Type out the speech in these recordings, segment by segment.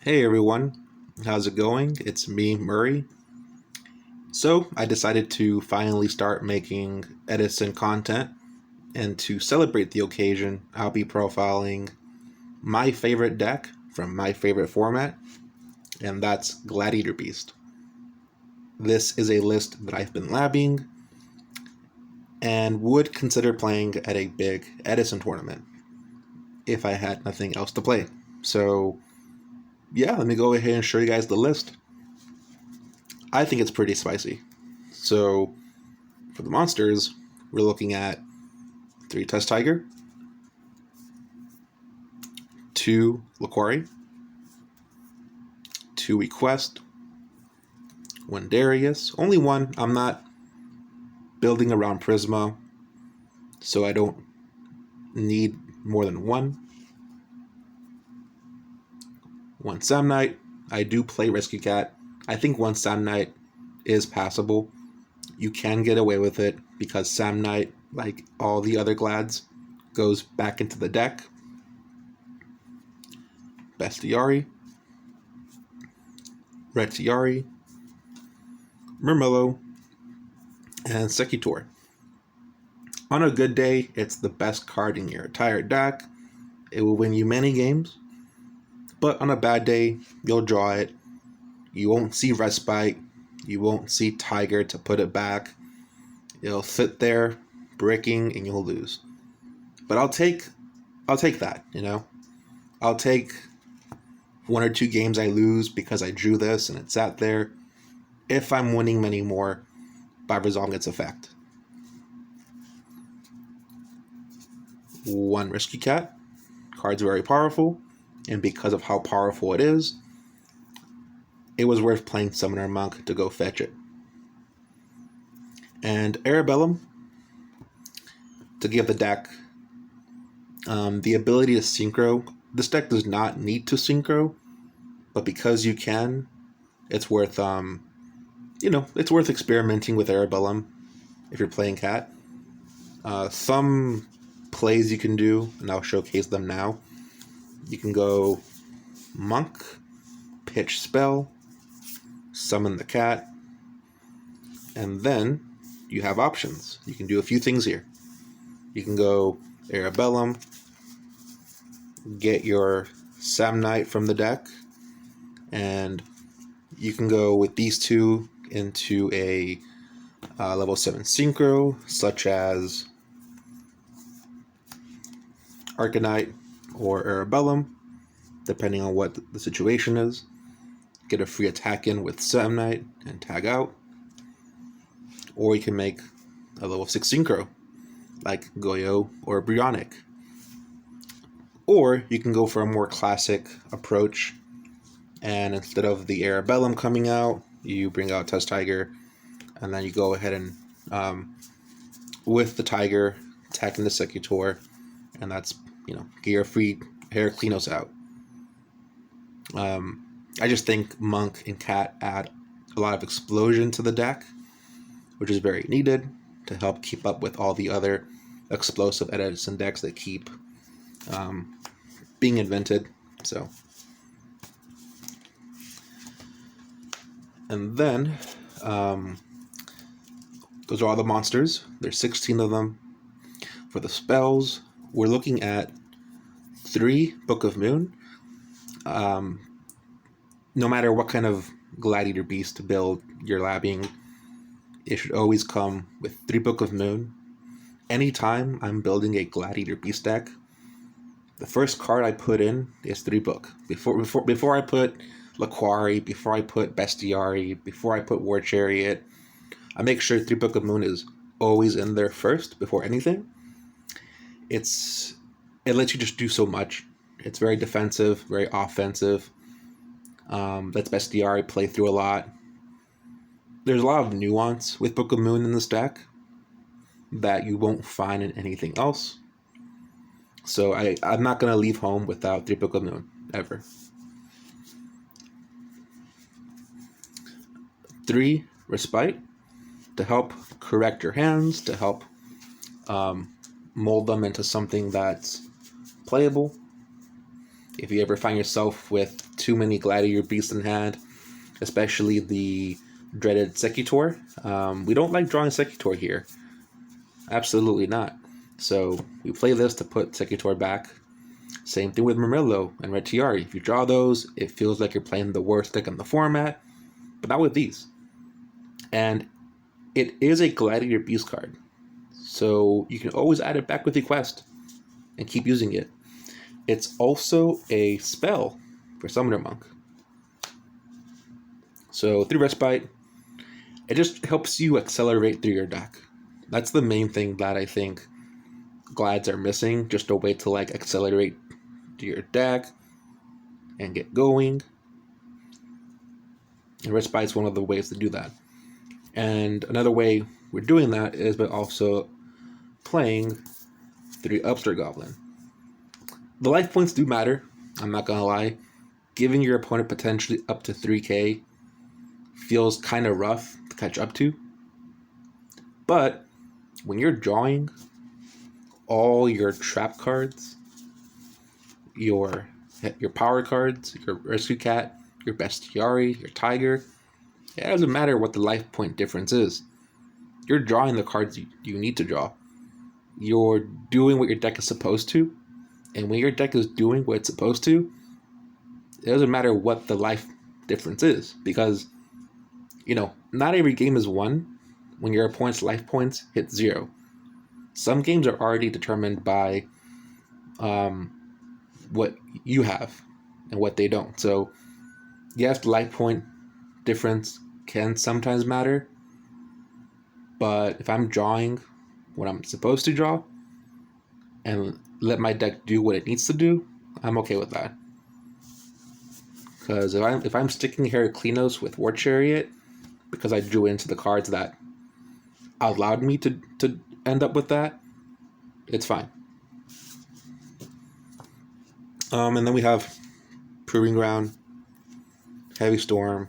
Hey everyone, how's it going? It's me, Murray. So, I decided to finally start making EDISON content, and to celebrate the occasion, I'll be profiling my favorite deck from my favorite format, and that's Gladiator Beast. This is a list that I've been labbing and would consider playing at a big EDISON tournament if I had nothing else to play. So, yeah, let me go ahead and show you guys the list. I think it's pretty spicy. So, for the monsters, we're looking at 3 Tusk Tiger, 2 Laquari, 2 Request, 1 Darius, only 1. I'm not building around Prisma, so I don't need more than 1. 1 Samnite. I do play Rescue Cat. I think 1 Samnite is passable. You can get away with it because Samnite, like all the other Glads, goes back into the deck. Bestiari, Retiari, Murmillo, and Secutor. On a good day, it's the best card in your entire deck. It will win you many games. But on a bad day, you'll draw it. You won't see Respite. You won't see Tiger to put it back. It'll sit there, bricking, and you'll lose. But I'll take that, you know? I'll take 1 or 2 games I lose because I drew this and it sat there, if I'm winning many more by resolving its effect. 1 Rescue Cat. Card's very powerful, and because of how powerful it is, it was worth playing Summoner Monk to go fetch it. And Arabellum, to give the deck the ability to synchro. This deck does not need to synchro, but because you can, it's worth it's worth experimenting with Arabellum if you're playing Cat. Some plays you can do, and I'll showcase them now. You can go Monk, pitch spell, summon the cat, and then you have options. You can do a few things here. You can go Arabellum, get your Samnite from the deck, and you can go with these 2 into a level 7 synchro, such as Arcanite or Arabellum, depending on what the situation is. Get a free attack in with Samnite and tag out. Or you can make a level 6 synchro, like Goyo or Brionic. Or you can go for a more classic approach, and instead of the Arabellum coming out, you bring out Tusk Tiger, and then you go ahead and, with the Tiger, attacking the Secutor, and that's, get your free Heraclinos out. I just think Monk and Cat add a lot of explosion to the deck, which is very needed to help keep up with all the other explosive EDISON decks that keep being invented. So, and then those are all the monsters. There's 16 of them. For the spells, we're looking at 3 Book of Moon. No matter what kind of Gladiator Beast build you're labbing, it should always come with 3 Book of Moon. Anytime I'm building a Gladiator Beast deck, the first card I put in is 3 Book. Before I put Laquari, before I put Bestiari, before I put War Chariot, I make sure 3 Book of Moon is always in there first before anything. It lets you just do so much. It's very defensive, very offensive. Lets Bestiari play through a lot. There's a lot of nuance with Book of Moon in this deck that you won't find in anything else. So I'm not going to leave home without 3 Book of Moon, ever. 3 Respite, to help correct your hands, to help mold them into something that's playable. If you ever find yourself with too many Gladiator Beasts in hand, especially the dreaded Secutor, we don't like drawing Secutor here. Absolutely not. So we play this to put Secutor back. Same thing with Murmillo and Red Tiari. If you draw those, it feels like you're playing the worst deck in the format, but not with these. And it is a Gladiator Beast card, so you can always add it back with your quest and keep using it. It's also a spell for Summoner Monk. So 3 Respite, it just helps you accelerate through your deck. That's the main thing that I think Glads are missing, just a way to like accelerate to your deck and get going. And Respite is one of the ways to do that. And another way we're doing that is by also playing 3 Upstart Goblin. The life points do matter, I'm not gonna lie. Giving your opponent potentially up to 3k feels kind of rough to catch up to. But when you're drawing all your trap cards, your power cards, your Rescue Cat, your Bestiari, your Tiger, it doesn't matter what the life point difference is. You're drawing the cards you need to draw. You're doing what your deck is supposed to. And when your deck is doing what it's supposed to, it doesn't matter what the life difference is. Because, not every game is won when your opponent's life points hit 0. Some games are already determined by what you have and what they don't. So, yes, the life point difference can sometimes matter, but if I'm drawing what I'm supposed to draw and let my deck do what it needs to do, I'm okay with that. Because if I'm sticking Heraclinos with War Chariot because I drew into the cards that allowed me to end up with that, it's fine. And then we have Proving Ground, Heavy Storm,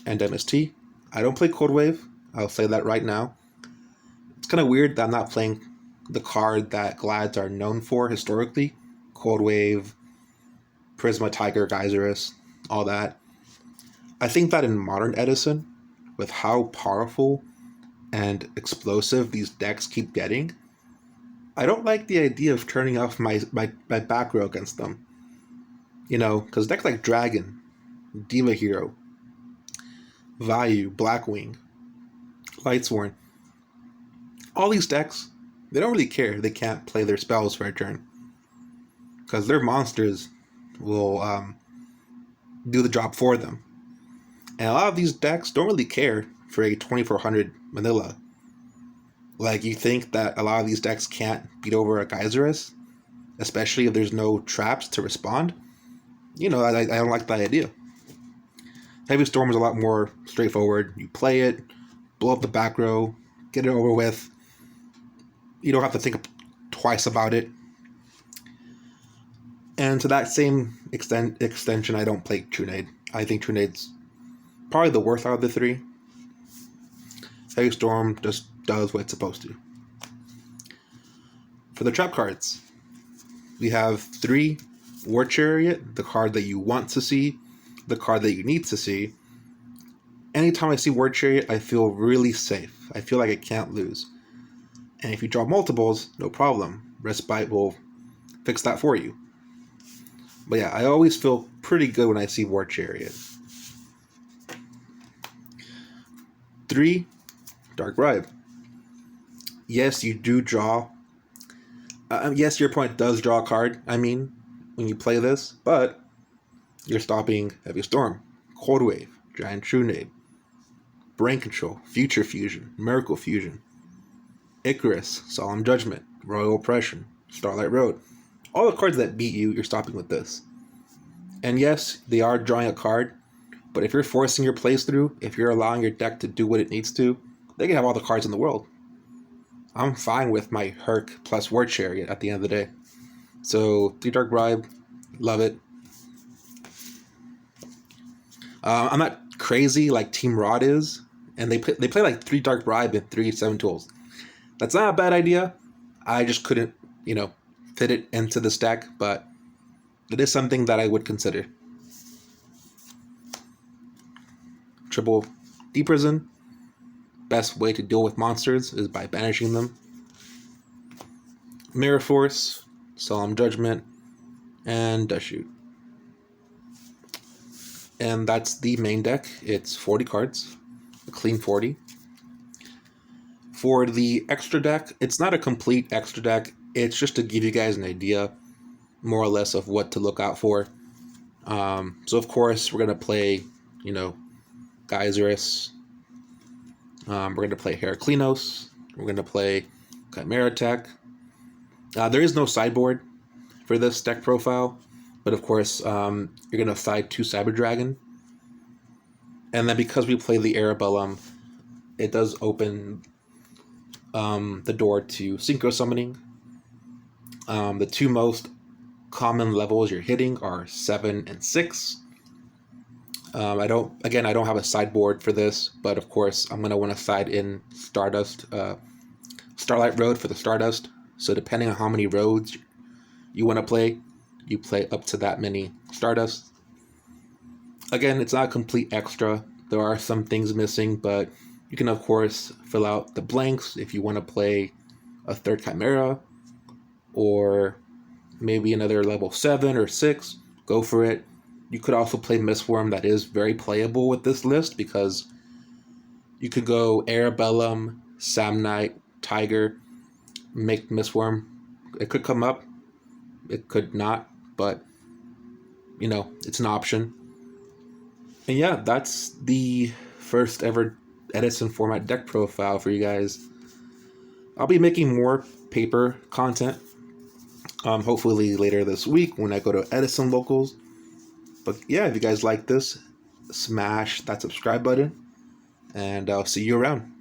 and MST. I don't play Cold Wave. I'll say that right now. It's kind of weird that I'm not playing the card that Glads are known for historically. Cold Wave, Prisma, Tiger, Geyserus, all that. I think that in modern Edison, with how powerful and explosive these decks keep getting, I don't like the idea of turning off my back row against them. Because decks like Dragon, Diva Hero, Vayu, Blackwing, Lightsworn, all these decks, they don't really care. They can't play their spells for a turn. Because their monsters will do the job for them. And a lot of these decks don't really care for a 2400 Manila. Like, you think that a lot of these decks can't beat over a Geyserus? Especially if there's no traps to respond? I don't like that idea. Heavy Storm is a lot more straightforward. You play it, blow up the back row, get it over with. You don't have to think twice about it. And to that same extension, I don't play Trunade. I think Trunade's probably the worst out of the 3. Heavy Storm just does what it's supposed to. For the trap cards, we have 3 War Chariot, the card that you want to see, the card that you need to see. Anytime I see War Chariot, I feel really safe. I feel like I can't lose. And if you draw multiples, no problem. Respite will fix that for you. But yeah, I always feel pretty good when I see War Chariot. 3, Dark Bribe. Yes, you do draw. Yes, your opponent does draw a card, when you play this, but you're stopping Heavy Storm, Cold Wave, Giant Trunade, Brain Control, Future Fusion, Miracle Fusion, Icarus, Solemn Judgment, Royal Oppression, Starlight Road. All the cards that beat you, you're stopping with this. And yes, they are drawing a card, but if you're forcing your plays through, if you're allowing your deck to do what it needs to, they can have all the cards in the world. I'm fine with my Herc plus War Chariot at the end of the day. So, 3 Dark Bribe, love it. I'm not crazy like Team Rod is, and they play like 3 Dark Bribe and 3 7 Tools. That's not a bad idea. I just couldn't, fit it into the stack, but it is something that I would consider. Triple Deep Prison. Best way to deal with monsters is by banishing them. Mirror Force, Solemn Judgment, and Dust Shoot. And that's the main deck. It's 40 cards, a clean 40. For the extra deck, it's not a complete extra deck. It's just to give you guys an idea, more or less, of what to look out for. So of course, we're going to play, Geyserus. We're going to play Heraclinos. We're going to play Chimera Tech. There is no sideboard for this deck profile, but of course, you're going to side 2 Cyber Dragon. And then because we play the Arabellum, it does open the door to Synchro Summoning. The 2 most common levels you're hitting are 7 and 6. I don't have a sideboard for this, but of course I'm going to want to side in Stardust, Starlight Road for the Stardust. So depending on how many roads you want to play, you play up to that many Stardust. Again, it's not a complete extra. There are some things missing, but you can of course fill out the blanks if you want to play a 3rd Chimera or maybe another level 7 or 6. Go for it. You could also play Mistworm. That is very playable with this list because you could go Arabellum, Samnite, Tiger, make Mistworm. It could come up. It could not, but it's an option. And yeah, that's the first ever EDISON format deck profile for you guys. I'll be making more paper content, hopefully later this week when I go to EDISON locals. But yeah, if you guys like this, smash that subscribe button, and I'll see you around.